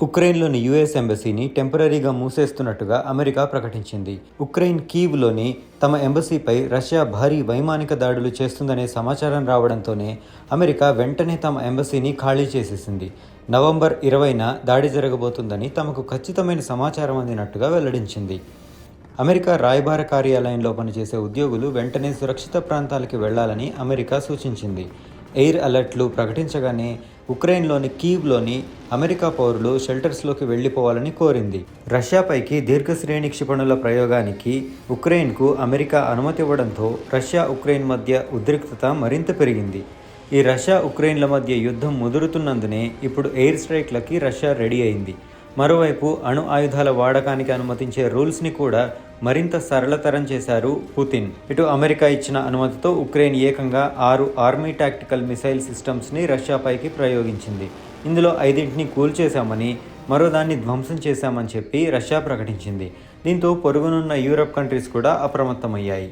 ఉక్రెయిన్లోని US ఎంబసీని టెంపరరీగా మూసేస్తున్నట్టుగా America ప్రకటించింది. Ukraine కీవ్లోని తమ ఎంబసీపై Russia భారీ వైమానిక దాడులు చేస్తుందనే సమాచారం రావడంతోనే అమెరికా వెంటనే తమ ఎంబసీని ఖాళీ చేసేసింది. నవంబర్ 20న దాడి జరగబోతుందని తమకు ఖచ్చితమైన సమాచారం అందినట్టుగా వెల్లడించింది. అమెరికా రాయబార కార్యాలయంలో పనిచేసే ఉద్యోగులు వెంటనే సురక్షిత ప్రాంతాలకు వెళ్లాలని అమెరికా సూచించింది. ఎయిర్ అలర్ట్లు ప్రకటించగానే ఉక్రెయిన్లోని కీవ్లోని అమెరికా పౌరులు షెల్టర్స్లోకి వెళ్లిపోవాలని కోరింది. రష్యాపైకి దీర్ఘశ్రేణి క్షిపణుల ప్రయోగానికి ఉక్రెయిన్కు అమెరికా అనుమతి ఇవ్వడంతో రష్యా ఉక్రెయిన్ మధ్య ఉద్రిక్తత మరింత పెరిగింది. ఈ రష్యా ఉక్రెయిన్ల మధ్య యుద్ధం ముదురుతున్నందునే ఇప్పుడు ఎయిర్ స్ట్రైక్లకి రష్యా రెడీ అయింది. మరోవైపు అణు ఆయుధాల వాడకానికి అనుమతించే రూల్స్ని కూడా మరింత సరళతరం చేశారు పుతిన్. ఇటు అమెరికా ఇచ్చిన అనుమతితో ఉక్రెయిన్ ఏకంగా 6 ఆర్మీ టాక్టికల్ మిసైల్ సిస్టమ్స్ని రష్యాపైకి ప్రయోగించింది. ఇందులో 5ని కూల్చేశామని, మరోదాన్ని ధ్వంసం చేశామని చెప్పి రష్యా ప్రకటించింది. దీంతో పొరుగునున్న యూరప్ కంట్రీస్ కూడా అప్రమత్తమయ్యాయి.